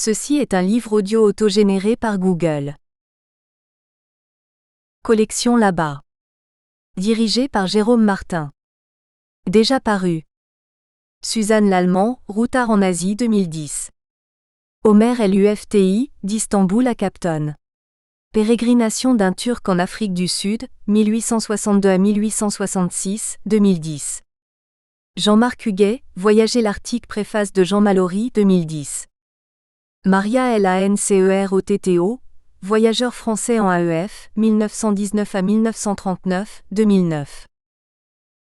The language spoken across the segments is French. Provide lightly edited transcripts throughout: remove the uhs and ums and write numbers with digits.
Ceci est un livre audio autogénéré par Google. Collection là-bas. Dirigé par Jérôme Martin. Déjà paru. Suzanne Lallemand, Routard en Asie 2010. Omer Lufti, d'Istanbul à Capton. Pérégrination d'un Turc en Afrique du Sud, 1862 à 1866, 2010. Jean-Marc Huguet, Voyager l'Arctique, préface de Jean Mallory 2010. Maria Lancerotto, Voyageur français en AEF, 1919 à 1939, 2009.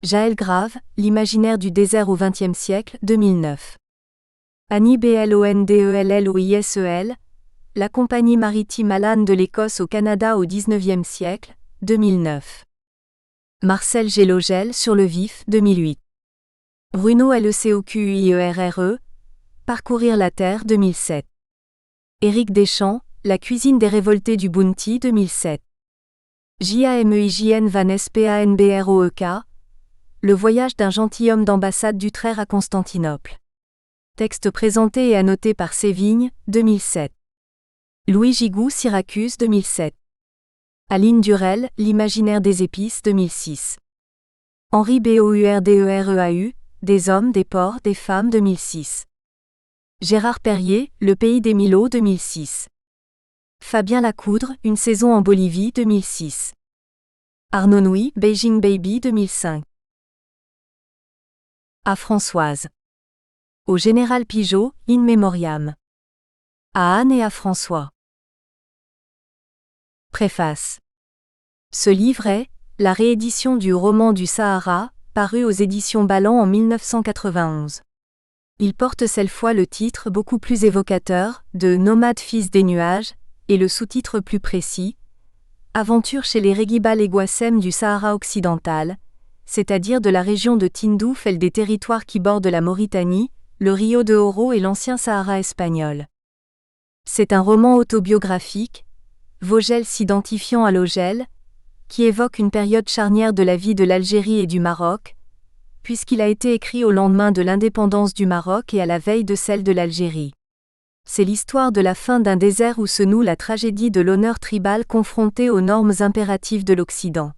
Jaël Grave, L'imaginaire du désert au XXe siècle, 2009. Annie Blondellosel, La compagnie maritime Alan de l'Écosse au Canada au XIXe siècle, 2009. Marcel Gélogel, Sur le vif, 2008. Bruno Lecouirre, Parcourir la Terre, 2007. Éric Deschamps, La cuisine des révoltés du Bounty, 2007. Jamejn Van Spanbroek, Le voyage d'un gentilhomme d'ambassade d'Utrecht à Constantinople. Texte présenté et annoté par Sévigne, 2007. Louis Gigou, Syracuse, 2007. Aline Durel, L'imaginaire des épices, 2006. Henri Bourdereau, Des hommes, des porcs, des femmes, 2006. Gérard Perrier, Le pays des Milots, 2006. Fabien Lacoudre, Une saison en Bolivie, 2006. Arnaud Nouy, Beijing Baby, 2005. À Françoise. Au général Pigeot, In Memoriam. À Anne et à François. Préface. Ce livre est la réédition du roman du Sahara, paru aux éditions Balland en 1991. Il porte cette fois le titre beaucoup plus évocateur de Nomade fils des nuages, et le sous-titre plus précis, Aventure chez les Regibal Eguasem du Sahara occidental, c'est-à-dire de la région de Tindouf et des territoires qui bordent la Mauritanie, le Rio de Oro et l'ancien Sahara espagnol. C'est un roman autobiographique, Vogel s'identifiant à Logel, qui évoque une période charnière de la vie de l'Algérie et du Maroc, puisqu'il a été écrit au lendemain de l'indépendance du Maroc et à la veille de celle de l'Algérie. C'est l'histoire de la fin d'un désert où se noue la tragédie de l'honneur tribal confronté aux normes impératives de l'Occident.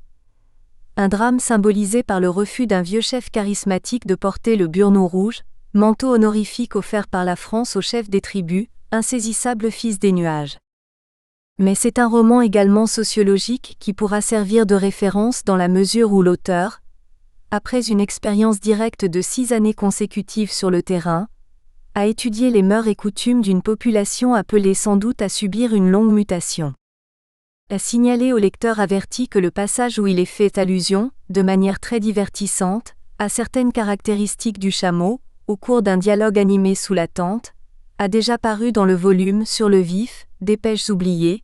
Un drame symbolisé par le refus d'un vieux chef charismatique de porter le burnou rouge, manteau honorifique offert par la France au chef des tribus, insaisissable fils des nuages. Mais c'est un roman également sociologique qui pourra servir de référence dans la mesure où l'auteur, après une expérience directe de 6 années consécutives sur le terrain, a étudié les mœurs et coutumes d'une population appelée sans doute à subir une longue mutation. A signalé au lecteur averti que le passage où il est fait allusion, de manière très divertissante, à certaines caractéristiques du chameau, au cours d'un dialogue animé sous la tente, a déjà paru dans le volume Sur le vif, Dépêches oubliées,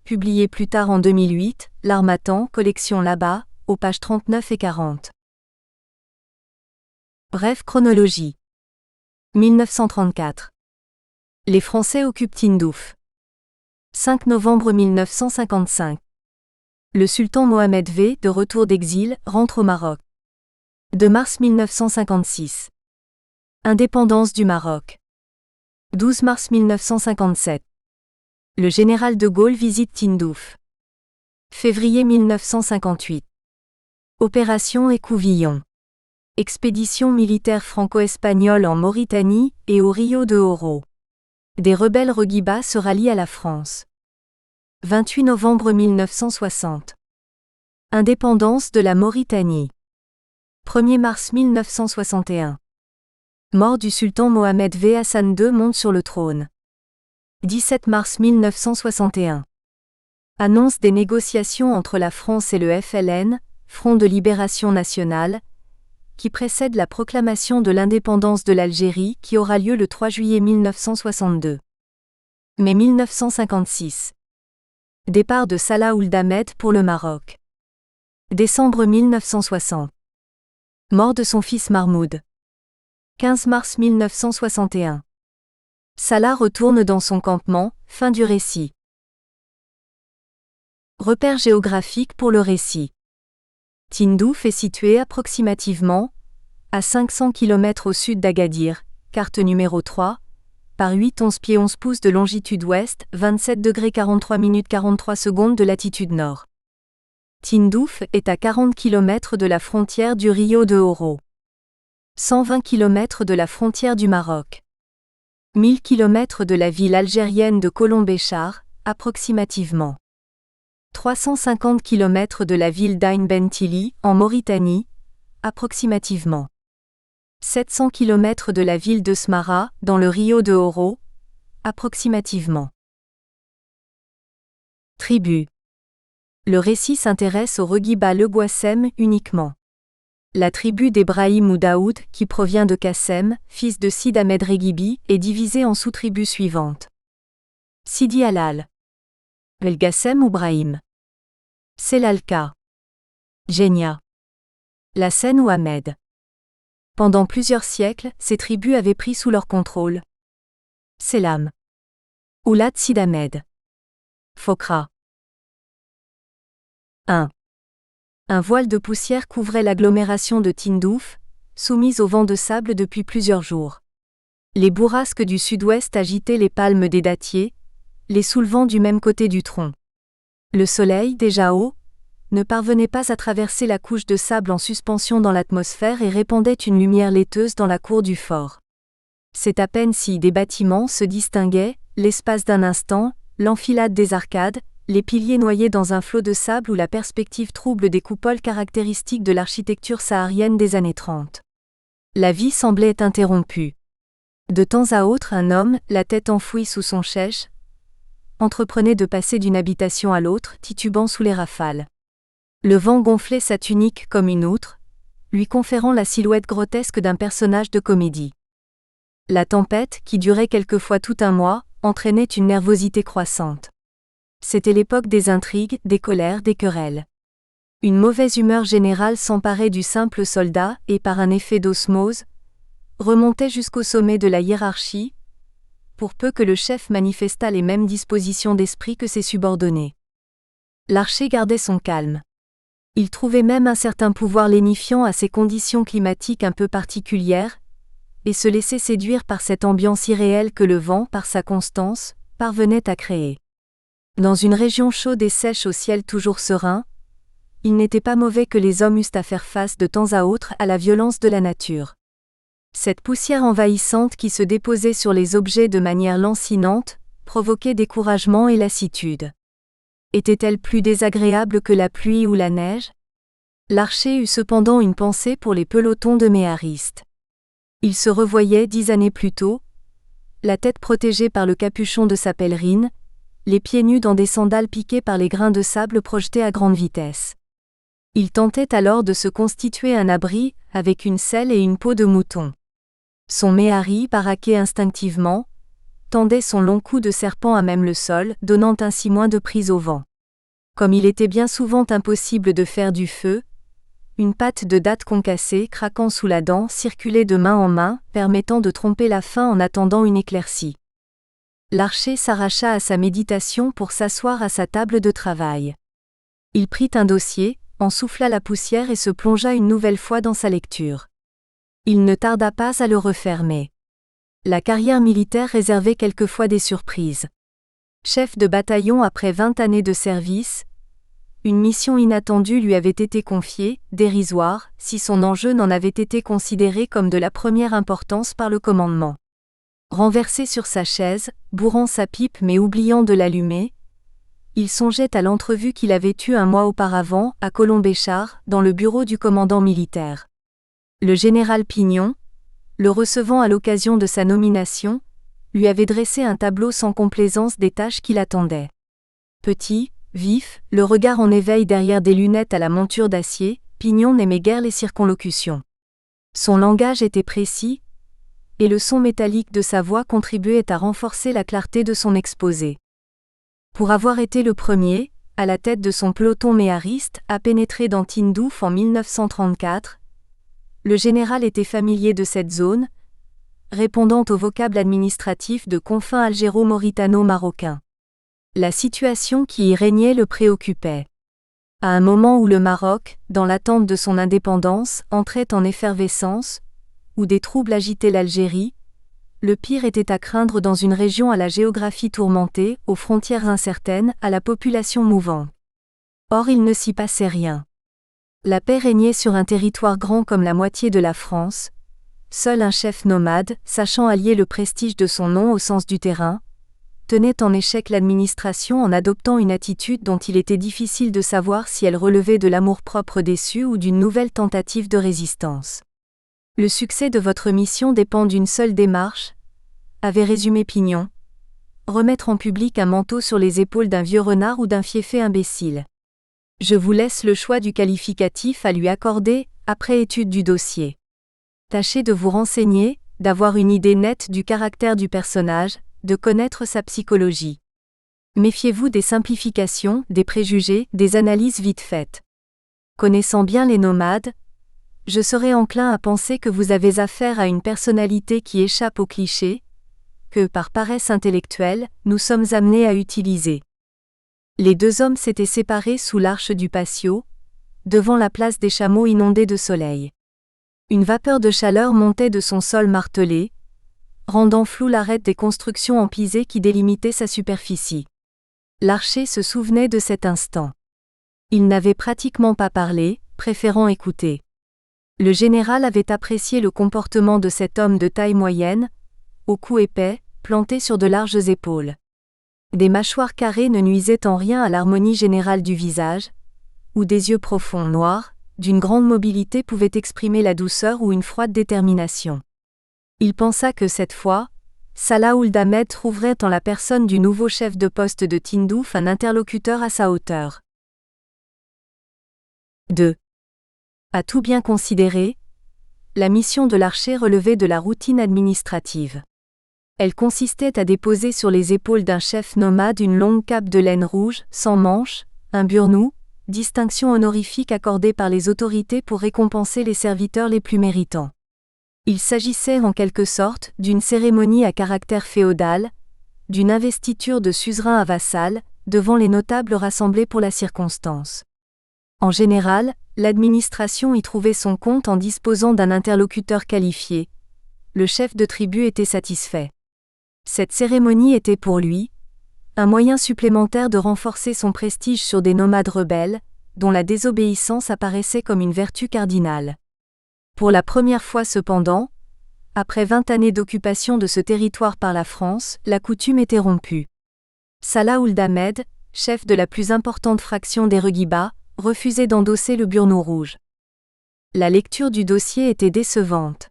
publié plus tard en 2008, L'Harmattan, collection là-bas, aux pages 39 et 40. Bref chronologie. 1934. Les Français occupent Tindouf. 5 novembre 1955. Le sultan Mohamed V, de retour d'exil, rentre au Maroc. 2 mars 1956. Indépendance du Maroc. 12 mars 1957. Le général de Gaulle visite Tindouf. Février 1958. Opération Écouvillon. Expédition militaire franco-espagnole en Mauritanie et au Rio de Oro. Des rebelles Regibas se rallient à la France. 28 novembre 1960. Indépendance de la Mauritanie. 1er mars 1961. Mort du sultan Mohamed V. Hassan II monte sur le trône. 17 mars 1961. Annonce des négociations entre la France et le FLN, Front de Libération Nationale, qui précède la proclamation de l'indépendance de l'Algérie qui aura lieu le 3 juillet 1962. Mai 1956. Départ de Salah Ould Ahmed pour le Maroc. Décembre 1960. Mort de son fils Mahmoud. 15 mars 1961. Salah retourne dans son campement, fin du récit. Repères géographiques pour le récit. Tindouf est situé approximativement à 500 km au sud d'Agadir, carte numéro 3, par 8 11 pieds 11 pouces de longitude ouest, 27 degrés 43 minutes 43 secondes de latitude nord. Tindouf est à 40 km de la frontière du Rio de Oro. 120 km de la frontière du Maroc. 1000 km de la ville algérienne de Colombéchar, approximativement. 350 km de la ville d'Ain Bentili, en Mauritanie, approximativement. 700 km de la ville de Smara, dans le Rio de Oro, approximativement. Tribu. Le récit s'intéresse au Regiba Leguassem uniquement. La tribu d'Ebrahim ou Daoud, qui provient de Qassem, fils de Sid Ahmed Regibi, est divisée en sous-tribus suivantes. Sidi Halal. El-Gassem ou Brahim. Selalka. Genia. La Seine ou Ahmed. Pendant plusieurs siècles, ces tribus avaient pris sous leur contrôle Selam. Oulad Sid Ahmed. Fokra. 1. Un voile de poussière couvrait l'agglomération de Tindouf, soumise au vent de sable depuis plusieurs jours. Les bourrasques du sud-ouest agitaient les palmes des dattiers, les soulevant du même côté du tronc. Le soleil, déjà haut, ne parvenait pas à traverser la couche de sable en suspension dans l'atmosphère et répandait une lumière laiteuse dans la cour du fort. C'est à peine si des bâtiments se distinguaient, l'espace d'un instant, l'enfilade des arcades, les piliers noyés dans un flot de sable ou la perspective trouble des coupoles caractéristiques de l'architecture saharienne des années 30. La vie semblait interrompue. De temps à autre, un homme, la tête enfouie sous son chèche, entreprenait de passer d'une habitation à l'autre, titubant sous les rafales. Le vent gonflait sa tunique comme une outre, lui conférant la silhouette grotesque d'un personnage de comédie. La tempête, qui durait quelquefois tout un mois, entraînait une nervosité croissante. C'était l'époque des intrigues, des colères, des querelles. Une mauvaise humeur générale s'emparait du simple soldat et, par un effet d'osmose, remontait jusqu'au sommet de la hiérarchie, pour peu que le chef manifestât les mêmes dispositions d'esprit que ses subordonnés. L'archer gardait son calme. Il trouvait même un certain pouvoir lénifiant à ces conditions climatiques un peu particulières, et se laissait séduire par cette ambiance irréelle que le vent, par sa constance, parvenait à créer. Dans une région chaude et sèche au ciel toujours serein, il n'était pas mauvais que les hommes eussent à faire face de temps à autre à la violence de la nature. Cette poussière envahissante qui se déposait sur les objets de manière lancinante, provoquait découragement et lassitude. Était-elle plus désagréable que la pluie ou la neige? L'archer eut cependant une pensée pour les pelotons de méharistes. Il se revoyait 10 années plus tôt, la tête protégée par le capuchon de sa pèlerine, les pieds nus dans des sandales piquées par les grains de sable projetés à grande vitesse. Il tentait alors de se constituer un abri, avec une selle et une peau de mouton. Son méhari, baraqué instinctivement, tendait son long cou de serpent à même le sol, donnant ainsi moins de prise au vent. Comme il était bien souvent impossible de faire du feu, une pâte de dattes concassée, craquant sous la dent, circulait de main en main, permettant de tromper la faim en attendant une éclaircie. L'archer s'arracha à sa méditation pour s'asseoir à sa table de travail. Il prit un dossier, en souffla la poussière et se plongea une nouvelle fois dans sa lecture. Il ne tarda pas à le refermer. La carrière militaire réservait quelquefois des surprises. Chef de bataillon après 20 années de service, une mission inattendue lui avait été confiée, dérisoire, si son enjeu n'en avait été considéré comme de la première importance par le commandement. Renversé sur sa chaise, bourrant sa pipe mais oubliant de l'allumer, il songeait à l'entrevue qu'il avait eue un mois auparavant, à Colombéchar, dans le bureau du commandant militaire. Le général Pignon, le recevant à l'occasion de sa nomination, lui avait dressé un tableau sans complaisance des tâches qui l'attendaient. Petit, vif, le regard en éveil derrière des lunettes à la monture d'acier, Pignon n'aimait guère les circonlocutions. Son langage était précis, et le son métallique de sa voix contribuait à renforcer la clarté de son exposé. Pour avoir été le premier, à la tête de son peloton méhariste, à pénétrer dans Tindouf en 1934, le général était familier de cette zone, répondant au vocable administratif de confins algéro-mauritano-marocains. La situation qui y régnait le préoccupait. À un moment où le Maroc, dans l'attente de son indépendance, entrait en effervescence, où des troubles agitaient l'Algérie, le pire était à craindre dans une région à la géographie tourmentée, aux frontières incertaines, à la population mouvante. Or il ne s'y passait rien. La paix régnait sur un territoire grand comme la moitié de la France. Seul un chef nomade, sachant allier le prestige de son nom au sens du terrain, tenait en échec l'administration en adoptant une attitude dont il était difficile de savoir si elle relevait de l'amour-propre déçu ou d'une nouvelle tentative de résistance. Le succès de votre mission dépend d'une seule démarche, avait résumé Pignon. Remettre en public un manteau sur les épaules d'un vieux renard ou d'un fieffé imbécile. Je vous laisse le choix du qualificatif à lui accorder, après étude du dossier. Tâchez de vous renseigner, d'avoir une idée nette du caractère du personnage, de connaître sa psychologie. Méfiez-vous des simplifications, des préjugés, des analyses vite faites. Connaissant bien les nomades, je serais enclin à penser que vous avez affaire à une personnalité qui échappe aux clichés, que, par paresse intellectuelle, nous sommes amenés à utiliser. Les deux hommes s'étaient séparés sous l'arche du patio, devant la place des chameaux inondée de soleil. Une vapeur de chaleur montait de son sol martelé, rendant flou l'arête des constructions en pisé qui délimitaient sa superficie. L'archer se souvenait de cet instant. Il n'avait pratiquement pas parlé, préférant écouter. Le général avait apprécié le comportement de cet homme de taille moyenne, au cou épais, planté sur de larges épaules. Des mâchoires carrées ne nuisaient en rien à l'harmonie générale du visage, où des yeux profonds noirs, d'une grande mobilité pouvaient exprimer la douceur ou une froide détermination. Il pensa que cette fois, Salah Ould Ahmed trouverait en la personne du nouveau chef de poste de Tindouf un interlocuteur à sa hauteur. 2. À tout bien considérer, la mission de l'archer relevait de la routine administrative. Elle consistait à déposer sur les épaules d'un chef nomade une longue cape de laine rouge, sans manches, un burnou, distinction honorifique accordée par les autorités pour récompenser les serviteurs les plus méritants. Il s'agissait en quelque sorte d'une cérémonie à caractère féodal, d'une investiture de suzerain à vassal, devant les notables rassemblés pour la circonstance. En général, l'administration y trouvait son compte en disposant d'un interlocuteur qualifié. Le chef de tribu était satisfait. Cette cérémonie était pour lui un moyen supplémentaire de renforcer son prestige sur des nomades rebelles, dont la désobéissance apparaissait comme une vertu cardinale. Pour la première fois cependant, après 20 années d'occupation de ce territoire par la France, la coutume était rompue. Salah Ould Ahmed, chef de la plus importante fraction des Reguibas, refusait d'endosser le burnou rouge. La lecture du dossier était décevante.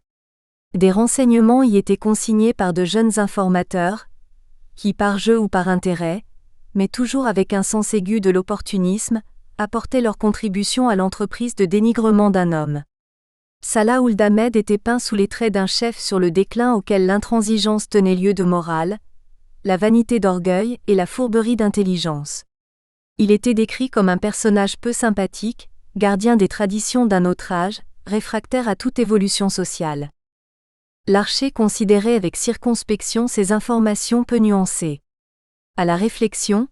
Des renseignements y étaient consignés par de jeunes informateurs, qui par jeu ou par intérêt, mais toujours avec un sens aigu de l'opportunisme, apportaient leur contribution à l'entreprise de dénigrement d'un homme. Salah Ould Ahmed était peint sous les traits d'un chef sur le déclin auquel l'intransigeance tenait lieu de morale, la vanité d'orgueil et la fourberie d'intelligence. Il était décrit comme un personnage peu sympathique, gardien des traditions d'un autre âge, réfractaire à toute évolution sociale. L'archer considérait avec circonspection ces informations peu nuancées. À la réflexion,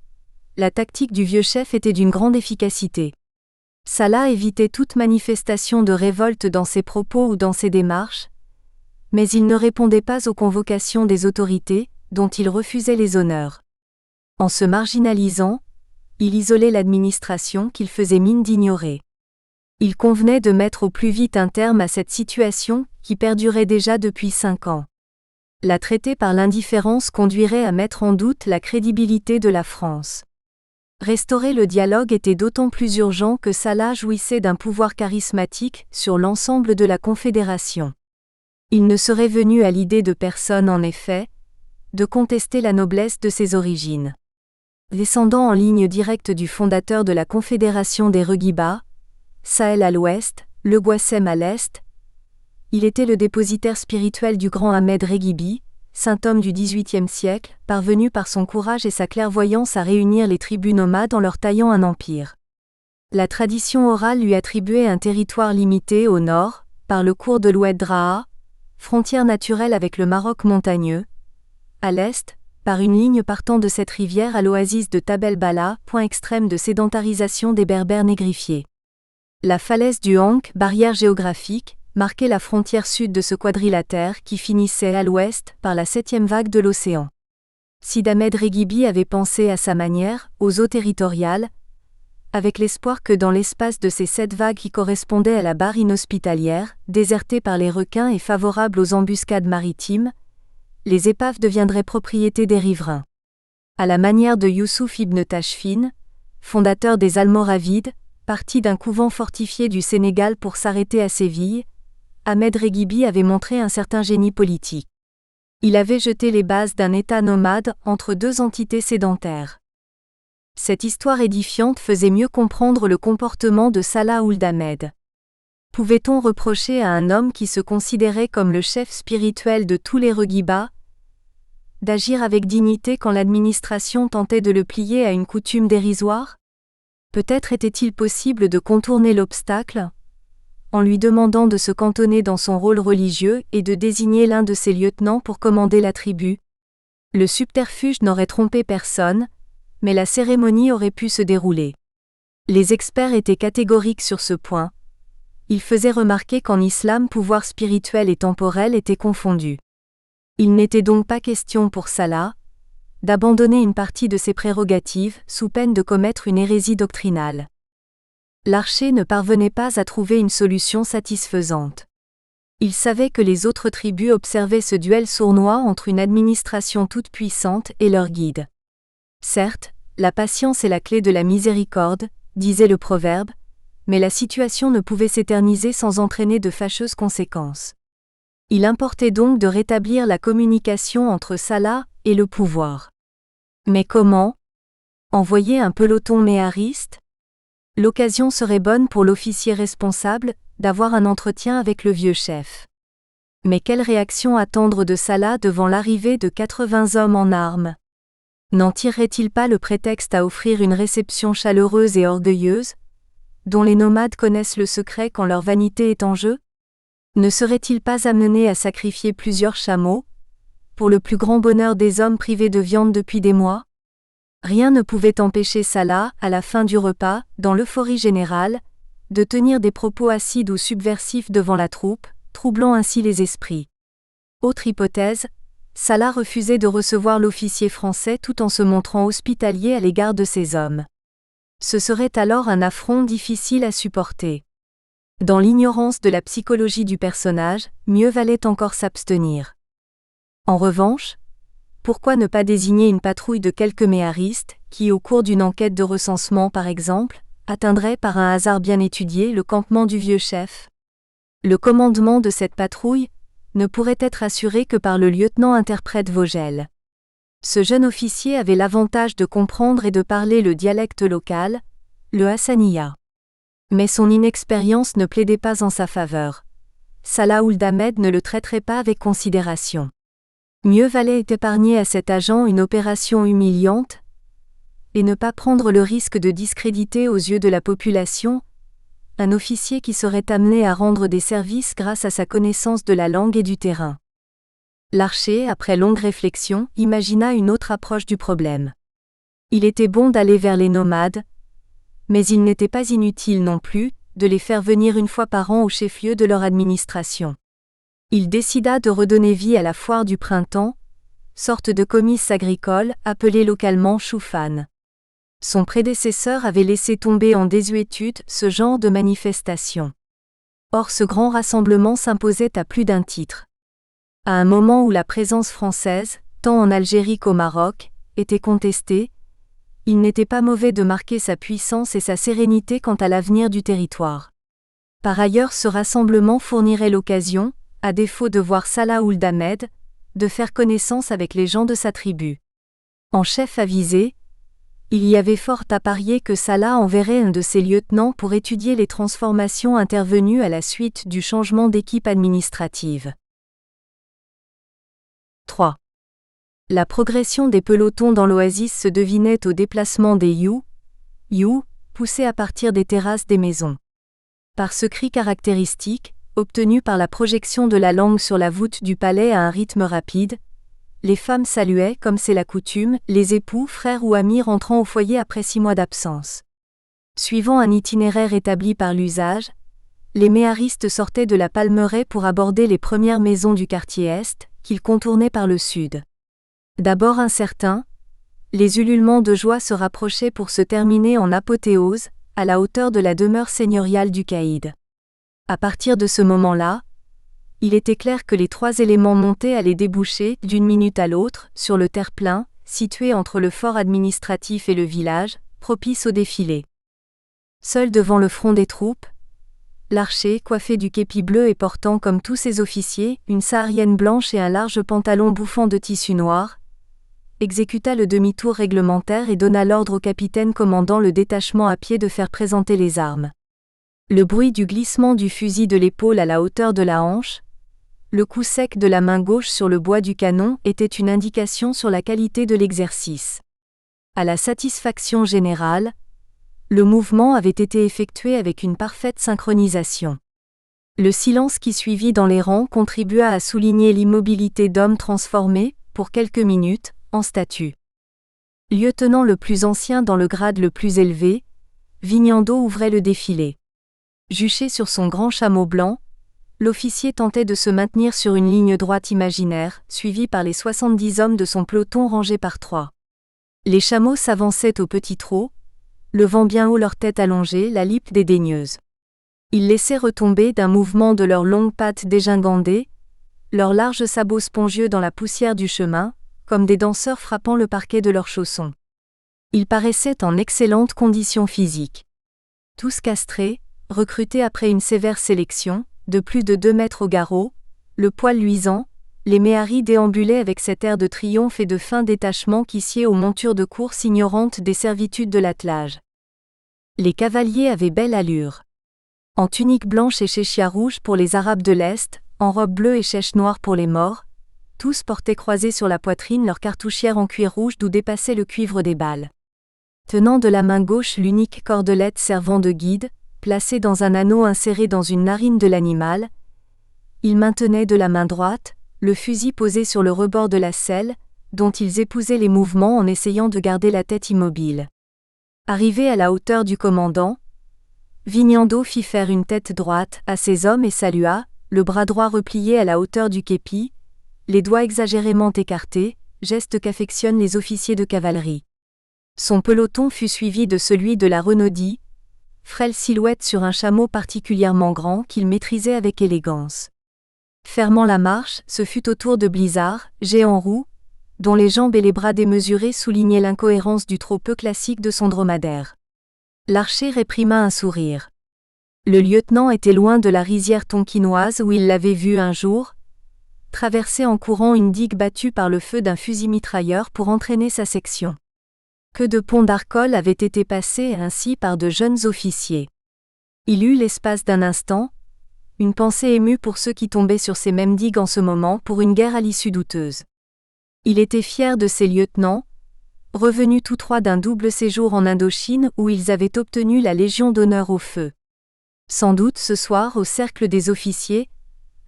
la tactique du vieux chef était d'une grande efficacité. Salah évitait toute manifestation de révolte dans ses propos ou dans ses démarches, mais il ne répondait pas aux convocations des autorités, dont il refusait les honneurs. En se marginalisant, il isolait l'administration qu'il faisait mine d'ignorer. Il convenait de mettre au plus vite un terme à cette situation, qui perdurait déjà depuis 5 ans. La traiter par l'indifférence conduirait à mettre en doute la crédibilité de la France. Restaurer le dialogue était d'autant plus urgent que Salah jouissait d'un pouvoir charismatique sur l'ensemble de la Confédération. Il ne serait venu à l'idée de personne en effet, de contester la noblesse de ses origines. Descendant en ligne directe du fondateur de la Confédération des Reguibas, Sahel à l'ouest, le Gouassem à l'est, il était le dépositaire spirituel du grand Ahmed Régibi, saint homme du XVIIIe siècle, parvenu par son courage et sa clairvoyance à réunir les tribus nomades en leur taillant un empire. La tradition orale lui attribuait un territoire limité au nord, par le cours de l'Oued Draa, frontière naturelle avec le Maroc montagneux, à l'est, par une ligne partant de cette rivière à l'oasis de Tabel Bala, point extrême de sédentarisation des Berbères négrifiés. La falaise du Hank, barrière géographique, marquait la frontière sud de ce quadrilatère qui finissait à l'ouest par la 7e vague de l'océan. Sid Ahmed Regibi avait pensé à sa manière aux eaux territoriales, avec l'espoir que dans l'espace de ces 7 vagues qui correspondaient à la barre inhospitalière, désertée par les requins et favorable aux embuscades maritimes, les épaves deviendraient propriété des riverains. À la manière de Youssouf ibn Tachfin, fondateur des Almoravides, parti d'un couvent fortifié du Sénégal pour s'arrêter à Séville, Ahmed Regibi avait montré un certain génie politique. Il avait jeté les bases d'un État nomade entre 2 entités sédentaires. Cette histoire édifiante faisait mieux comprendre le comportement de Salah Ould Ahmed. Pouvait-on reprocher à un homme qui se considérait comme le chef spirituel de tous les Regibas d'agir avec dignité quand l'administration tentait de le plier à une coutume dérisoire ? Peut-être était-il possible de contourner l'obstacle, en lui demandant de se cantonner dans son rôle religieux et de désigner l'un de ses lieutenants pour commander la tribu. Le subterfuge n'aurait trompé personne, mais la cérémonie aurait pu se dérouler. Les experts étaient catégoriques sur ce point. Ils faisaient remarquer qu'en islam pouvoir spirituel et temporel étaient confondus. Il n'était donc pas question pour Salah d'abandonner une partie de ses prérogatives sous peine de commettre une hérésie doctrinale. L'archer ne parvenait pas à trouver une solution satisfaisante. Il savait que les autres tribus observaient ce duel sournois entre une administration toute-puissante et leur guide. Certes, la patience est la clé de la miséricorde, disait le proverbe, mais la situation ne pouvait s'éterniser sans entraîner de fâcheuses conséquences. Il importait donc de rétablir la communication entre Salah et le pouvoir. Mais comment ? Envoyer un peloton méhariste ? L'occasion serait bonne pour l'officier responsable d'avoir un entretien avec le vieux chef. Mais quelle réaction attendre de Salah devant l'arrivée de 80 hommes en armes ? N'en tirerait-il pas le prétexte à offrir une réception chaleureuse et orgueilleuse, dont les nomades connaissent le secret quand leur vanité est en jeu ? Ne serait-il pas amené à sacrifier plusieurs chameaux, pour le plus grand bonheur des hommes privés de viande depuis des mois ? Rien ne pouvait empêcher Salah, à la fin du repas, dans l'euphorie générale, de tenir des propos acides ou subversifs devant la troupe, troublant ainsi les esprits. Autre hypothèse, Salah refusait de recevoir l'officier français tout en se montrant hospitalier à l'égard de ses hommes. Ce serait alors un affront difficile à supporter. Dans l'ignorance de la psychologie du personnage, mieux valait encore s'abstenir. En revanche, pourquoi ne pas désigner une patrouille de quelques méharistes, qui au cours d'une enquête de recensement par exemple, atteindrait par un hasard bien étudié le campement du vieux chef ? Le commandement de cette patrouille ne pourrait être assuré que par le lieutenant-interprète Vogel. Ce jeune officier avait l'avantage de comprendre et de parler le dialecte local, le hassaniya. Mais son inexpérience ne plaidait pas en sa faveur. Salah Ould Ahmed ne le traiterait pas avec considération. Mieux valait épargner à cet agent une opération humiliante et ne pas prendre le risque de discréditer aux yeux de la population un officier qui serait amené à rendre des services grâce à sa connaissance de la langue et du terrain. L'archer, après longue réflexion, imagina une autre approche du problème. Il était bon d'aller vers les nomades, mais il n'était pas inutile non plus de les faire venir une fois par an au chef-lieu de leur administration. Il décida de redonner vie à la foire du printemps, sorte de comice agricole appelée localement choufane. Son prédécesseur avait laissé tomber en désuétude ce genre de manifestation. Or ce grand rassemblement s'imposait à plus d'un titre. À un moment où la présence française, tant en Algérie qu'au Maroc, était contestée, il n'était pas mauvais de marquer sa puissance et sa sérénité quant à l'avenir du territoire. Par ailleurs, ce rassemblement fournirait l'occasion, à défaut de voir Salah Ould Ahmed, de faire connaissance avec les gens de sa tribu. En chef avisé, il y avait fort à parier que Salah enverrait un de ses lieutenants pour étudier les transformations intervenues à la suite du changement d'équipe administrative. 3. La progression des pelotons dans l'oasis se devinait au déplacement des you, poussés à partir des terrasses des maisons. Par ce cri caractéristique, obtenu par la projection de la langue sur la voûte du palais à un rythme rapide, les femmes saluaient, comme c'est la coutume, les époux, frères ou amis rentrant au foyer après 6 mois d'absence. Suivant un itinéraire établi par l'usage, les méharistes sortaient de la Palmeraie pour aborder les premières maisons du quartier Est, qu'ils contournaient par le sud. D'abord incertains, les ululements de joie se rapprochaient pour se terminer en apothéose, à la hauteur de la demeure seigneuriale du Caïd. À partir de ce moment-là, il était clair que les trois éléments montés allaient déboucher, d'une minute à l'autre, sur le terre-plein, situé entre le fort administratif et le village, propice au défilé. Seul devant le front des troupes, l'archer, coiffé du képi bleu et portant comme tous ses officiers, une saharienne blanche et un large pantalon bouffant de tissu noir, exécuta le demi-tour réglementaire et donna l'ordre au capitaine commandant le détachement à pied de faire présenter les armes. Le bruit du glissement du fusil de l'épaule à la hauteur de la hanche, le coup sec de la main gauche sur le bois du canon était une indication sur la qualité de l'exercice. À la satisfaction générale, le mouvement avait été effectué avec une parfaite synchronisation. Le silence qui suivit dans les rangs contribua à souligner l'immobilité d'hommes transformés, pour quelques minutes, en statues. Lieutenant le plus ancien dans le grade le plus élevé, Vignando ouvrait le défilé. Juché sur son grand chameau blanc, l'officier tentait de se maintenir sur une ligne droite imaginaire, suivi par les 70 hommes de son peloton rangés par trois. Les chameaux s'avançaient au petit trot, levant bien haut leur tête allongée, la lippe dédaigneuse. Ils laissaient retomber d'un mouvement de leurs longues pattes dégingandées, leurs larges sabots spongieux dans la poussière du chemin, comme des danseurs frappant le parquet de leurs chaussons. Ils paraissaient en excellente condition physique. Tous castrés, recrutés après une sévère sélection, de plus de 2 mètres au garrot, le poil luisant, les méharis déambulaient avec cet air de triomphe et de fin détachement qui sied aux montures de course ignorantes des servitudes de l'attelage. Les cavaliers avaient belle allure. En tunique blanche et chéchia rouge pour les Arabes de l'Est, en robe bleue et chèche noire pour les Maures, tous portaient croisés sur la poitrine leur cartouchière en cuir rouge d'où dépassait le cuivre des balles. Tenant de la main gauche l'unique cordelette servant de guide, placée dans un anneau inséré dans une narine de l'animal, ils maintenaient de la main droite le fusil posé sur le rebord de la selle, dont ils épousaient les mouvements en essayant de garder la tête immobile. Arrivé à la hauteur du commandant, Vignando fit faire une tête droite à ses hommes et salua, le bras droit replié à la hauteur du képi, les doigts exagérément écartés, geste qu'affectionnent les officiers de cavalerie. Son peloton fut suivi de celui de la Renaudie, frêle silhouette sur un chameau particulièrement grand qu'il maîtrisait avec élégance. Fermant la marche, ce fut au tour de Blizzard, géant roux, dont les jambes et les bras démesurés soulignaient l'incohérence du trop peu classique de son dromadaire. L'archer réprima un sourire. Le lieutenant était loin de la rizière tonkinoise où il l'avait vu un jour, traverser en courant une digue battue par le feu d'un fusil mitrailleur pour entraîner sa section. Que de ponts d'Arcole avaient été passés ainsi par de jeunes officiers. Il eut l'espace d'un instant, une pensée émue pour ceux qui tombaient sur ces mêmes digues en ce moment pour une guerre à l'issue douteuse. Il était fier de ses lieutenants, revenus tous trois d'un double séjour en Indochine où ils avaient obtenu la Légion d'honneur au feu. Sans doute ce soir au cercle des officiers,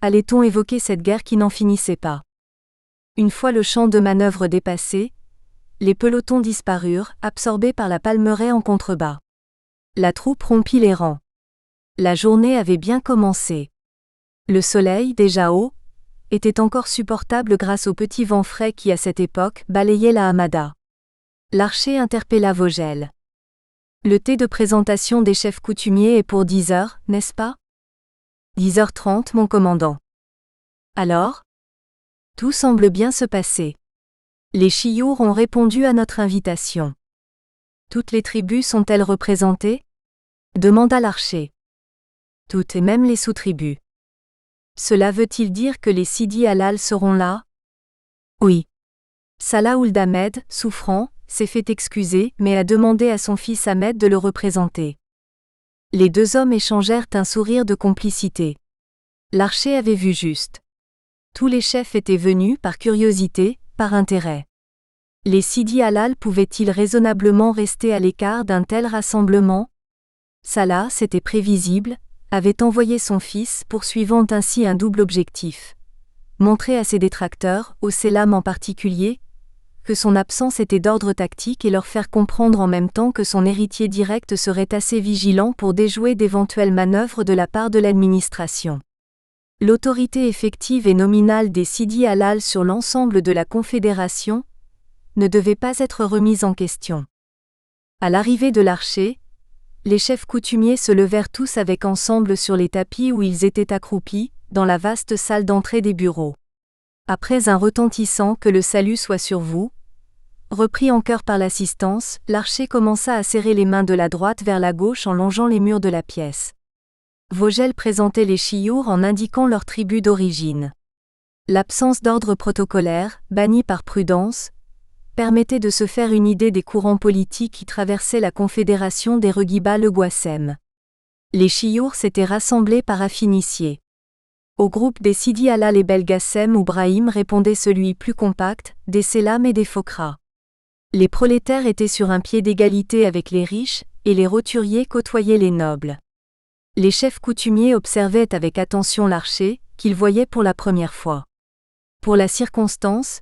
allait-on évoquer cette guerre qui n'en finissait pas. Une fois le champ de manœuvre dépassé, les pelotons disparurent, absorbés par la Palmeraie en contrebas. La troupe rompit les rangs. La journée avait bien commencé. Le soleil, déjà haut, était encore supportable grâce au petit vent frais qui à cette époque balayait la hamada. L'archer interpella Vogel. Le thé de présentation des chefs coutumiers est pour 10 heures, n'est-ce pas ? 10h30, mon commandant. Alors ? Tout semble bien se passer. Les Chiours ont répondu à notre invitation. Toutes les tribus sont-elles représentées ? Demanda l'archer. Toutes et même les sous-tribus. Cela veut-il dire que les Sidi Halal seront là ? Oui. Salah Ould Ahmed, souffrant, s'est fait excuser mais a demandé à son fils Ahmed de le représenter. Les deux hommes échangèrent un sourire de complicité. L'archer avait vu juste. Tous les chefs étaient venus par curiosité, par intérêt. Les Sidi Halal pouvaient-ils raisonnablement rester à l'écart d'un tel rassemblement ? Salah, c'était prévisible, avait envoyé son fils poursuivant ainsi un double objectif. Montrer à ses détracteurs, au Sélam en particulier, que son absence était d'ordre tactique et leur faire comprendre en même temps que son héritier direct serait assez vigilant pour déjouer d'éventuelles manœuvres de la part de l'administration. L'autorité effective et nominale des Sidi Halal sur l'ensemble de la Confédération ne devait pas être remise en question. À l'arrivée de l'archer, les chefs coutumiers se levèrent tous avec ensemble sur les tapis où ils étaient accroupis, dans la vaste salle d'entrée des bureaux. Après un retentissant « Que le salut soit sur vous », repris en chœur par l'assistance, l'archer commença à serrer les mains de la droite vers la gauche en longeant les murs de la pièce. Vogel présentait les chiours en indiquant leur tribu d'origine. L'absence d'ordre protocolaire, banni par prudence, permettait de se faire une idée des courants politiques qui traversaient la confédération des Reguiba le Guassem. Les chiours s'étaient rassemblés par affiniciers. Au groupe des Sidi Halal et Belgassem ou Brahim répondait celui plus compact, des Selam et des Fokra. Les prolétaires étaient sur un pied d'égalité avec les riches, et les roturiers côtoyaient les nobles. Les chefs coutumiers observaient avec attention l'archer, qu'ils voyaient pour la première fois. Pour la circonstance,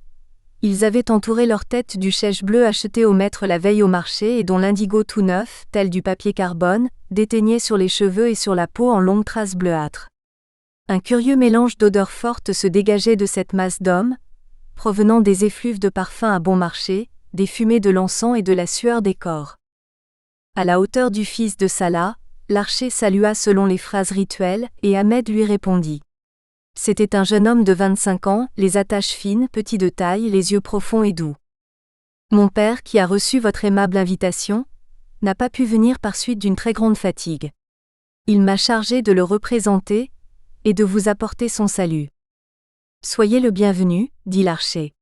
ils avaient entouré leur tête du chèche bleu acheté au maître la veille au marché et dont l'indigo tout neuf, tel du papier carbone, déteignait sur les cheveux et sur la peau en longues traces bleuâtres. Un curieux mélange d'odeurs fortes se dégageait de cette masse d'hommes, provenant des effluves de parfums à bon marché, des fumées de l'encens et de la sueur des corps. À la hauteur du fils de Salah, l'archer salua selon les phrases rituelles, et Ahmed lui répondit. C'était un jeune homme de 25 ans, les attaches fines, petit de taille, les yeux profonds et doux. Mon père, qui a reçu votre aimable invitation, n'a pas pu venir par suite d'une très grande fatigue. Il m'a chargé de le représenter, et de vous apporter son salut. Soyez le bienvenu, dit l'archer.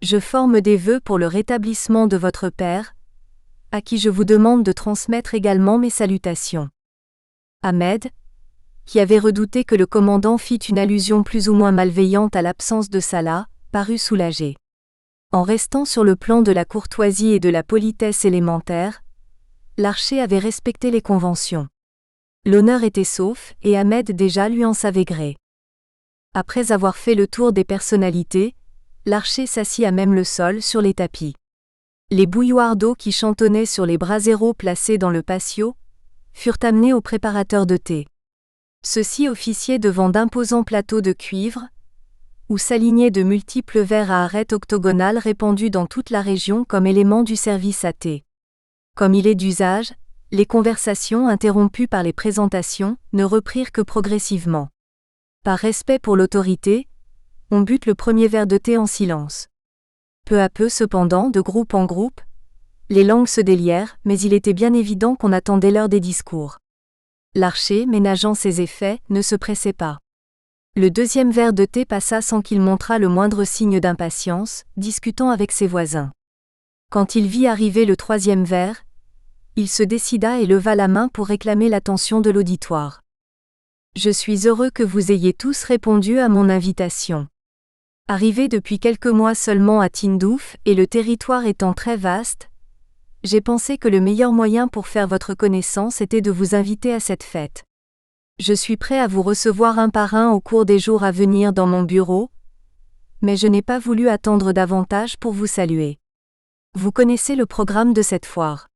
Je forme des vœux pour le rétablissement de votre père, à qui je vous demande de transmettre également mes salutations. Ahmed, qui avait redouté que le commandant fît une allusion plus ou moins malveillante à l'absence de Salah, parut soulagé. En restant sur le plan de la courtoisie et de la politesse élémentaire, l'archer avait respecté les conventions. L'honneur était sauf, et Ahmed déjà lui en savait gré. Après avoir fait le tour des personnalités, l'archer s'assit à même le sol sur les tapis. Les bouilloires d'eau qui chantonnaient sur les braseros placés dans le patio furent amenés aux préparateurs de thé. Ceux-ci officiaient devant d'imposants plateaux de cuivre, où s'alignaient de multiples verres à arêtes octogonales répandus dans toute la région comme élément du service à thé. Comme il est d'usage, les conversations interrompues par les présentations ne reprirent que progressivement. Par respect pour l'autorité, on but le premier verre de thé en silence. Peu à peu cependant, de groupe en groupe, les langues se délièrent, mais il était bien évident qu'on attendait l'heure des discours. L'archer, ménageant ses effets, ne se pressait pas. Le deuxième verre de thé passa sans qu'il montrât le moindre signe d'impatience, discutant avec ses voisins. Quand il vit arriver le troisième verre, il se décida et leva la main pour réclamer l'attention de l'auditoire. « Je suis heureux que vous ayez tous répondu à mon invitation. Arrivé depuis quelques mois seulement à Tindouf et le territoire étant très vaste, j'ai pensé que le meilleur moyen pour faire votre connaissance était de vous inviter à cette fête. Je suis prêt à vous recevoir un par un au cours des jours à venir dans mon bureau, mais je n'ai pas voulu attendre davantage pour vous saluer. Vous connaissez le programme de cette foire.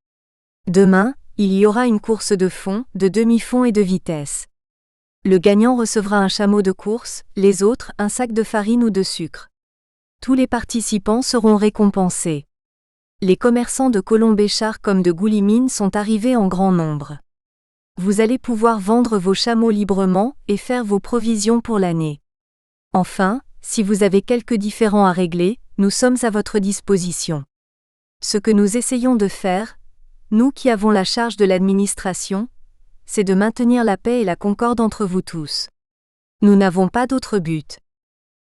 Demain, il y aura une course de fond, de demi-fond et de vitesse. Le gagnant recevra un chameau de course, les autres un sac de farine ou de sucre. Tous les participants seront récompensés. Les commerçants de Colombéchar comme de Goulimine sont arrivés en grand nombre. Vous allez pouvoir vendre vos chameaux librement et faire vos provisions pour l'année. Enfin, si vous avez quelques différends à régler, nous sommes à votre disposition. Ce que nous essayons de faire, nous qui avons la charge de l'administration, c'est de maintenir la paix et la concorde entre vous tous. Nous n'avons pas d'autre but.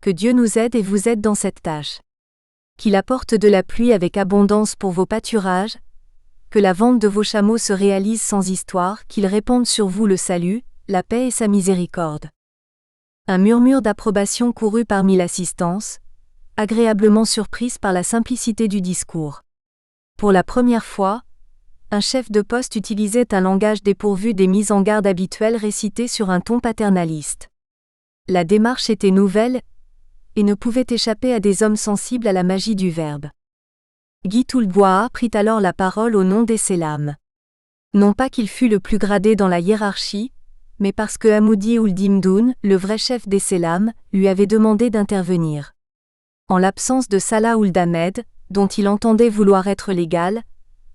Que Dieu nous aide et vous aide dans cette tâche. Qu'il apporte de la pluie avec abondance pour vos pâturages, que la vente de vos chameaux se réalise sans histoire, qu'il répande sur vous le salut, la paix et sa miséricorde. Un murmure d'approbation courut parmi l'assistance, agréablement surprise par la simplicité du discours. Pour la première fois, un chef de poste utilisait un langage dépourvu des mises en garde habituelles récitées sur un ton paternaliste. La démarche était nouvelle et ne pouvait échapper à des hommes sensibles à la magie du verbe. Guy Toulbois prit alors la parole au nom des Selam. Non pas qu'il fût le plus gradé dans la hiérarchie, mais parce que Hamoudi Ould Dimdoun, le vrai chef des Selam, lui avait demandé d'intervenir. En l'absence de Salah Ould Ahmed, dont il entendait vouloir être l'égal,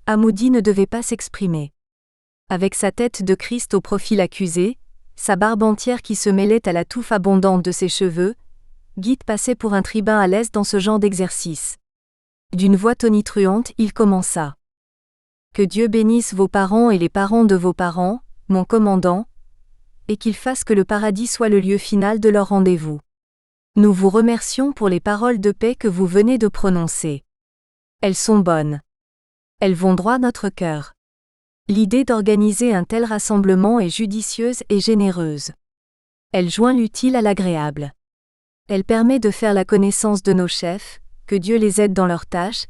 Hamoudi ne devait pas s'exprimer. Avec sa tête de Christ au profil accusé, sa barbe entière qui se mêlait à la touffe abondante de ses cheveux, Guy passait pour un tribun à l'aise dans ce genre d'exercice. D'une voix tonitruante, il commença. « Que Dieu bénisse vos parents et les parents de vos parents, mon commandant, et qu'il fasse que le paradis soit le lieu final de leur rendez-vous. Nous vous remercions pour les paroles de paix que vous venez de prononcer. Elles sont bonnes. Elles vont droit à notre cœur. L'idée d'organiser un tel rassemblement est judicieuse et généreuse. Elle joint l'utile à l'agréable. Elle permet de faire la connaissance de nos chefs, que Dieu les aide dans leurs tâches,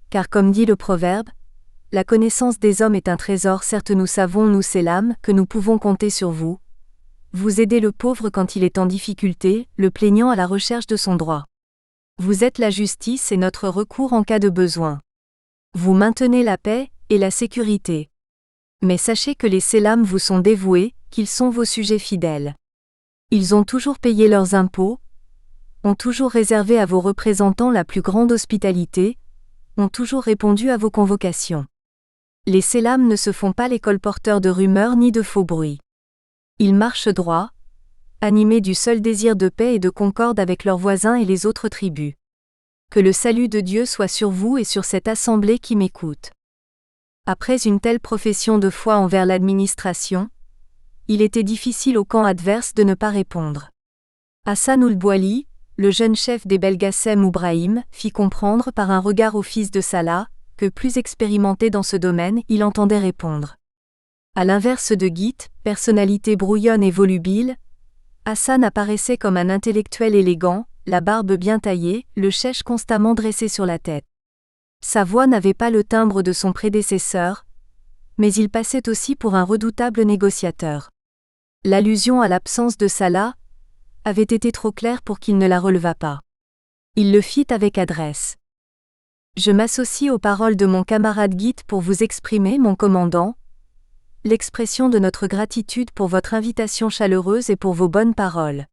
car comme dit le proverbe, la connaissance des hommes est un trésor. Certes nous savons, nous Selam, que nous pouvons compter sur vous. Vous aidez le pauvre quand il est en difficulté, le plaignant à la recherche de son droit. Vous êtes la justice et notre recours en cas de besoin. Vous maintenez la paix et la sécurité. Mais sachez que les Selam vous sont dévoués, qu'ils sont vos sujets fidèles. Ils ont toujours payé leurs impôts, ont toujours réservé à vos représentants la plus grande hospitalité, ont toujours répondu à vos convocations. Les Selam ne se font pas les colporteurs de rumeurs ni de faux bruits. Ils marchent droit, animés du seul désir de paix et de concorde avec leurs voisins et les autres tribus. Que le salut de Dieu soit sur vous et sur cette assemblée qui m'écoute. Après une telle profession de foi envers l'administration, il était difficile au camp adverse de ne pas répondre. Hassan Ould Bouali, le jeune chef des Belgassem ou Brahim, fit comprendre par un regard au fils de Salah, que plus expérimenté dans ce domaine, il entendait répondre. À l'inverse de Guy, personnalité brouillonne et volubile, Hassan apparaissait comme un intellectuel élégant, la barbe bien taillée, le chèche constamment dressé sur la tête. Sa voix n'avait pas le timbre de son prédécesseur, mais il passait aussi pour un redoutable négociateur. L'allusion à l'absence de Salah avait été trop claire pour qu'il ne la relevât pas. Il le fit avec adresse. « Je m'associe aux paroles de mon camarade Guy pour vous exprimer, mon commandant, l'expression de notre gratitude pour votre invitation chaleureuse et pour vos bonnes paroles.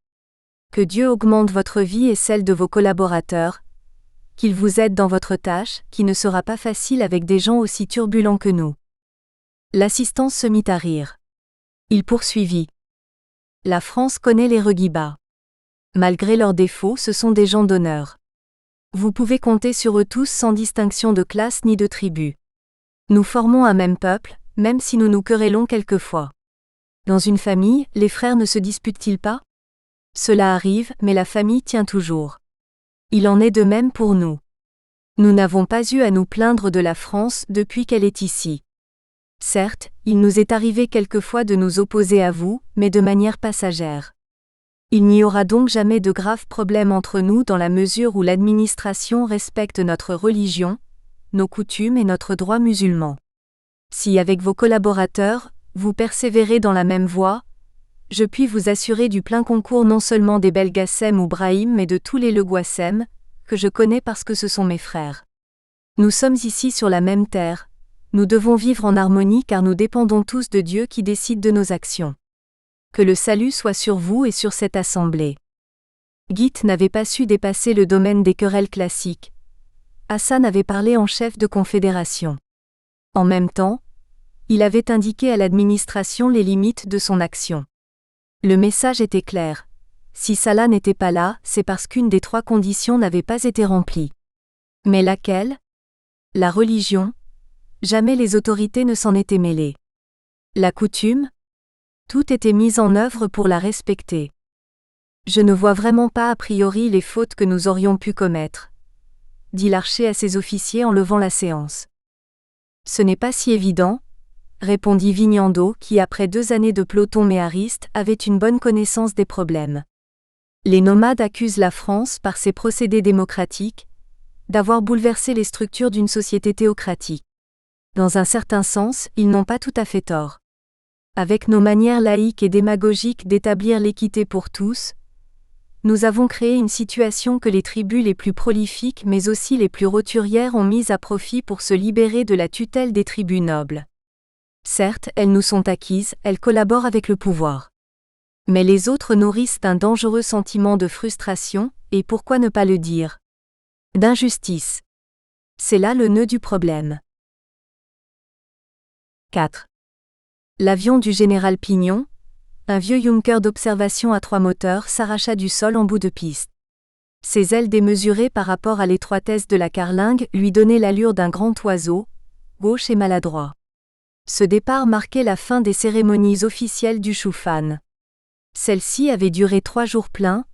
Que Dieu augmente votre vie et celle de vos collaborateurs, qu'il vous aide dans votre tâche, qui ne sera pas facile avec des gens aussi turbulents que nous. » L'assistance se mit à rire. Il poursuivit. « La France connaît les Reguibas. Malgré leurs défauts, ce sont des gens d'honneur. Vous pouvez compter sur eux tous sans distinction de classe ni de tribu. Nous formons un même peuple, même si nous nous querellons quelquefois. Dans une famille, les frères ne se disputent-ils pas ? Cela arrive, mais la famille tient toujours. Il en est de même pour nous. Nous n'avons pas eu à nous plaindre de la France depuis qu'elle est ici. Certes, il nous est arrivé quelquefois de nous opposer à vous, mais de manière passagère. Il n'y aura donc jamais de graves problèmes entre nous dans la mesure où l'administration respecte notre religion, nos coutumes et notre droit musulman. Si avec vos collaborateurs, vous persévérez dans la même voie, je puis vous assurer du plein concours non seulement des Belgassem ou Brahim mais de tous les Leguassem, que je connais parce que ce sont mes frères. Nous sommes ici sur la même terre, nous devons vivre en harmonie car nous dépendons tous de Dieu qui décide de nos actions. Que le salut soit sur vous et sur cette assemblée. Guy n'avait pas su dépasser le domaine des querelles classiques. Hassan avait parlé en chef de confédération. En même temps, il avait indiqué à l'administration les limites de son action. Le message était clair. Si Salah n'était pas là, c'est parce qu'une des 3 conditions n'avait pas été remplie. Mais laquelle ? La religion ? Jamais les autorités ne s'en étaient mêlées. La coutume ? Tout était mis en œuvre pour la respecter. Je ne vois vraiment pas a priori les fautes que nous aurions pu commettre, dit l'archer à ses officiers en levant la séance. Ce n'est pas si évident, répondit Vignando qui après 2 années de peloton méhariste avait une bonne connaissance des problèmes. Les nomades accusent la France par ses procédés démocratiques, d'avoir bouleversé les structures d'une société théocratique. Dans un certain sens, ils n'ont pas tout à fait tort. Avec nos manières laïques et démagogiques d'établir l'équité pour tous, Nous avons créé une situation que les tribus les plus prolifiques mais aussi les plus roturières ont mise à profit pour se libérer de la tutelle des tribus nobles. Certes, elles nous sont acquises, elles collaborent avec le pouvoir. Mais les autres nourrissent un dangereux sentiment de frustration, et pourquoi ne pas le dire? D'injustice. C'est là le nœud du problème. 4. L'avion du général Pignon, un vieux Junker d'observation à 3 moteurs, s'arracha du sol en bout de piste. Ses ailes démesurées par rapport à l'étroitesse de la carlingue lui donnaient l'allure d'un grand oiseau, gauche et maladroit. Ce départ marquait la fin des cérémonies officielles du Choufan. Celles-ci avaient duré 3 jours pleins,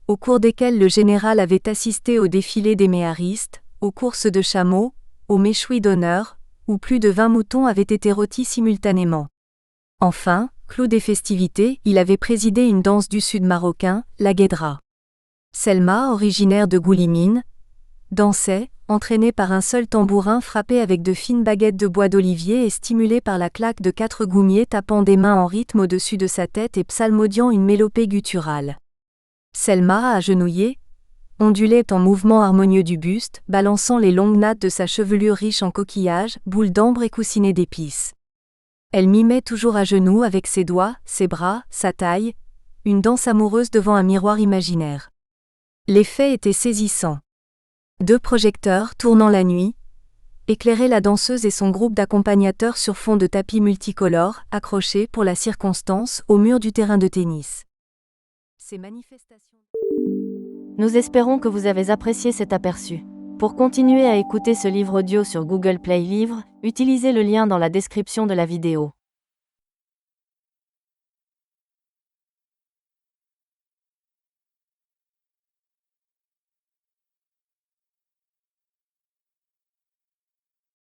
au cours desquels le général avait assisté au défilé des méharistes, aux courses de chameaux, aux méchouis d'honneur, où plus de 20 moutons avaient été rôtis simultanément. Enfin, clou des festivités, il avait présidé une danse du sud marocain, la guédra. Selma, originaire de Goulimine, dansait, entraînée par un seul tambourin frappé avec de fines baguettes de bois d'olivier et stimulée par la claque de 4 goumiers tapant des mains en rythme au-dessus de sa tête et psalmodiant une mélopée gutturale. Selma, agenouillée, ondulait en mouvement harmonieux du buste, balançant les longues nattes de sa chevelure riche en coquillages, boules d'ambre et coussinets d'épices. Elle mimait toujours à genoux avec ses doigts, ses bras, sa taille, une danse amoureuse devant un miroir imaginaire. L'effet était saisissant. 2 projecteurs, tournant la nuit, éclairaient la danseuse et son groupe d'accompagnateurs sur fond de tapis multicolores, accrochés, pour la circonstance, au mur du terrain de tennis. Ces manifestations... Nous espérons que vous avez apprécié cet aperçu. Pour continuer à écouter ce livre audio sur Google Play Livres, utilisez le lien dans la description de la vidéo.